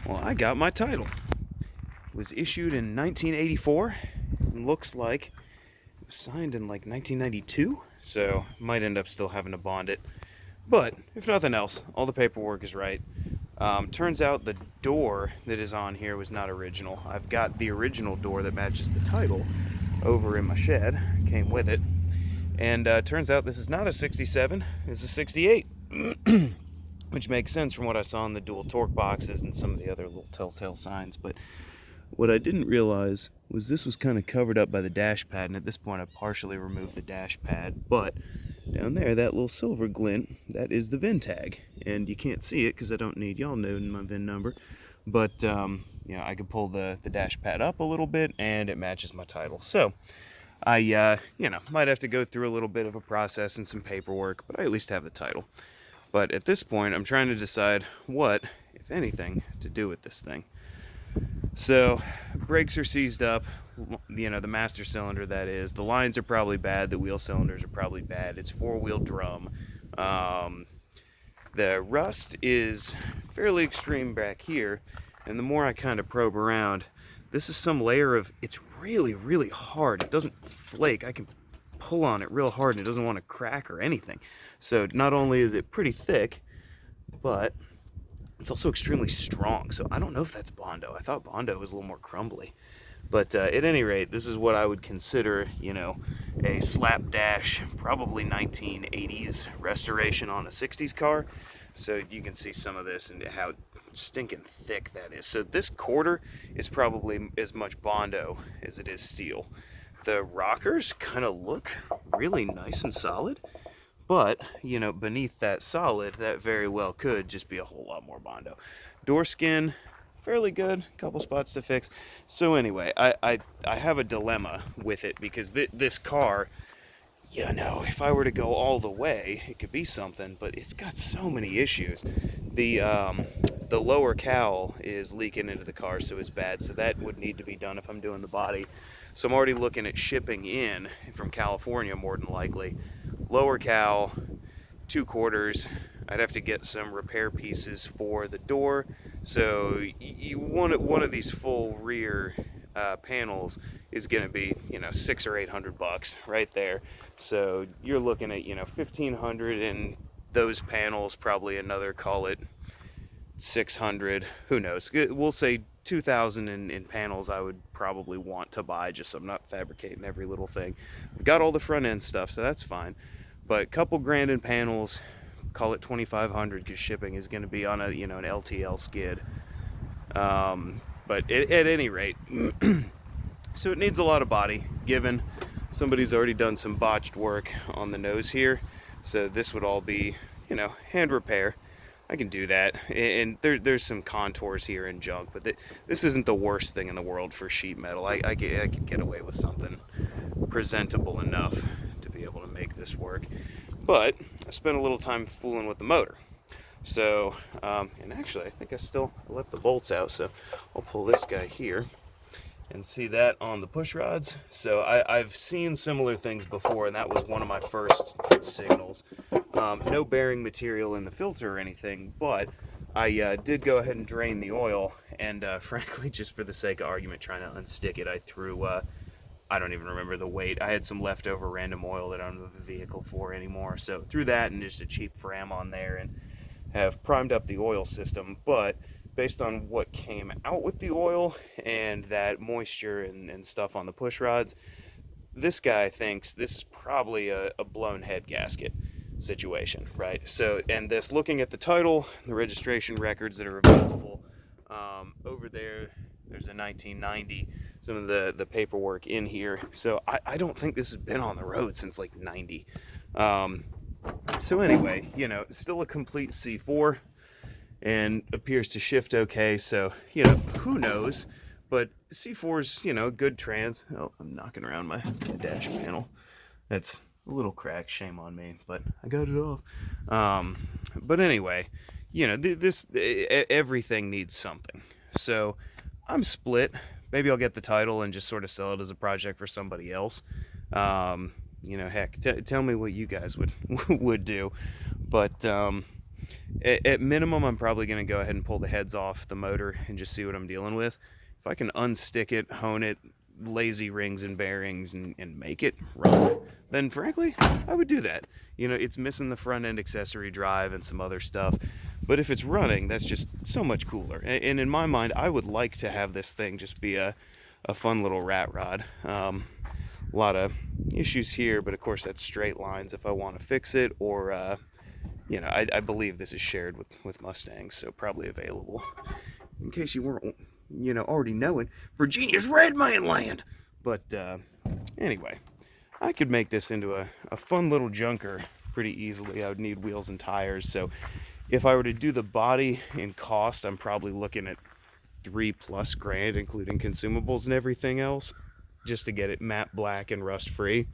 Well, I got my title. It was issued in 1984 and looks like it was signed in like 1992, so might end up still having to bond it. But if nothing else, all the paperwork is right. Turns out the door that is on here was not original. I've got the original door that matches the title over in my shed, came with it. And turns out this is not a 67, it's a 68. Which makes sense from what I saw in the dual torque boxes and some of the other little telltale signs. But what I didn't realize was this was kind of covered up by the dash pad, and at this point I partially removed the dash pad. But down there, that little silver glint, that is the VIN tag. And you can't see it because I don't need y'all knowing my VIN number. But, I could pull the dash pad up a little bit and it matches my title. So I, might have to go through a little bit of a process and some paperwork, but I at least have the title. But at this point, I'm trying to decide what, if anything, to do with this thing. So, brakes are seized up, the master cylinder, that is. The lines are probably bad, the wheel cylinders are probably bad. It's four-wheel drum. The rust is fairly extreme back here, and the more I kind of probe around, this is some layer of, it's really, really hard. It doesn't flake. I can pull on it real hard and it doesn't want to crack or anything. So not only is it pretty thick, but it's also extremely strong. So I don't know if that's Bondo. I thought Bondo was a little more crumbly. But at any rate, this is what I would consider, a slapdash, probably 1980s restoration on a 60s car. So you can see some of this and how stinking thick that is. So this quarter is probably as much Bondo as it is steel. The rockers kind of look really nice and solid, but, beneath that solid, that very well could just be a whole lot more Bondo. Door skin, fairly good, a couple spots to fix. So anyway, I have a dilemma with it because this car, if I were to go all the way, it could be something, but it's got so many issues. The lower cowl is leaking into the car, so it's bad, so that would need to be done if I'm doing the body. So I'm already looking at shipping in from California, more than likely. Lower cowl, 2 quarters. I'd have to get some repair pieces for the door. So one of these full rear panels is going to be, $600 or $800 right there. So you're looking at, $1,500, and those panels probably another, call it $600. Who knows? We'll say $2,000 in panels I would probably want to buy, just so I'm not fabricating every little thing. We've got all the front end stuff, so that's fine. But a couple grand in panels, call it $2,500, because shipping is going to be on a an LTL skid. But at any rate, so it needs a lot of body, given somebody's already done some botched work on the nose here. So this would all be, hand repair. I can do that, and there's some contours here and junk, but this isn't the worst thing in the world for sheet metal. I could get away with something presentable enough to be able to make this work. But I spent a little time fooling with the motor. So, and actually I think I left the bolts out, so I'll pull this guy here and see that on the push rods. So I've seen similar things before, and that was one of my first signals. No bearing material in the filter or anything, but I did go ahead and drain the oil, and frankly, just for the sake of argument, trying to unstick it, I threw, I don't even remember the weight. I had some leftover random oil that I don't have a vehicle for anymore, so threw that and just a cheap Fram on there and have primed up the oil system. But based on what came out with the oil and that moisture and stuff on the push rods, this guy thinks this is probably a blown head gasket situation, right? So, and this, looking at the title, the registration records that are available over there's a 1990, some of the paperwork in here. So I don't think this has been on the road since like 90. So anyway, it's still a complete C4 and appears to shift okay. So, who knows? But C4's, good trans. Oh, I'm knocking around my dash panel. That's a little cracked, shame on me, but I got it off. But anyway, everything needs something. So I'm split. Maybe I'll get the title and just sort of sell it as a project for somebody else. Heck, tell me what you guys would do. But At minimum, I'm probably going to go ahead and pull the heads off the motor and just see what I'm dealing with. If I can unstick it, hone it, lazy rings and bearings, and make it run, then frankly, I would do that. You know, it's missing the front end accessory drive and some other stuff, but if it's running, that's just so much cooler. And in my mind, I would like to have this thing just be a fun little rat rod. A lot of issues here, but of course that's straight lines if I want to fix it, or you know, I believe this is shared with Mustangs, so probably available. In case you weren't, you know, already knowing, Virginia's Redman land. But anyway, I could make this into a fun little junker pretty easily. I would need wheels and tires, so if I were to do the body in cost, I'm probably looking at $3+ grand, including consumables and everything else, just to get it matte black and rust free.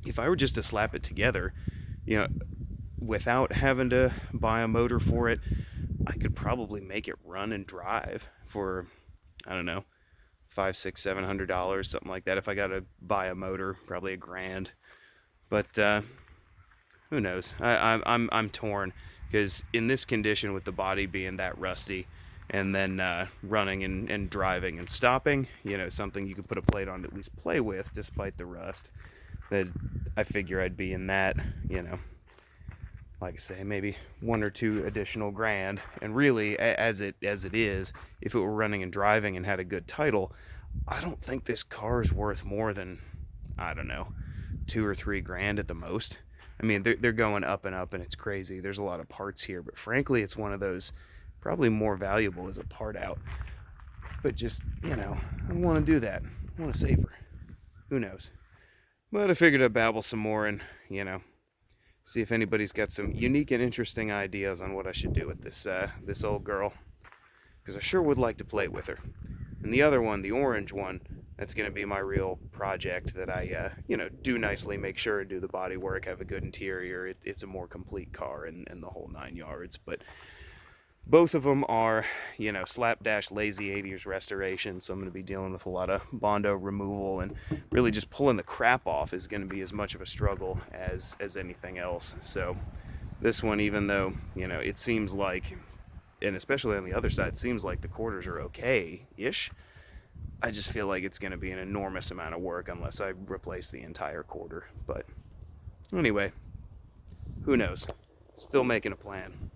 If I were just to slap it together, you know, without having to buy a motor for it, I could probably make it run and drive for, I don't know, $500, $600, $700, something like that. If I got to buy a motor, probably $1,000. But who knows? I'm torn, because in this condition, with the body being that rusty, and then running and driving and stopping, you know, something you could put a plate on to at least play with, despite the rust, that I figure I'd be in that, you know, like I say, maybe $1 or $2 additional grand. And really, as it is, if it were running and driving and had a good title, I don't think this car is worth more than, I don't know, $2 or $3 grand at the most. I mean, they're going up and up, and it's crazy. There's a lot of parts here, but frankly, it's one of those probably more valuable as a part out. But just, you know, I don't want to do that. I want to save her. Who knows? But I figured I'd babble some more and, you know, see if anybody's got some unique and interesting ideas on what I should do with this old girl, because I sure would like to play with her. And the other one, the orange one, that's going to be my real project that I, you know, do nicely, make sure and do the body work, have a good interior. It's a more complete car and the whole 9 yards. But both of them are, you know, slapdash lazy 80s restoration, so I'm going to be dealing with a lot of Bondo removal, and really just pulling the crap off is going to be as much of a struggle as anything else. So this one, even though, you know, it seems like, and especially on the other side, it seems like the quarters are okay-ish, I just feel like it's going to be an enormous amount of work unless I replace the entire quarter. But anyway, who knows? Still making a plan.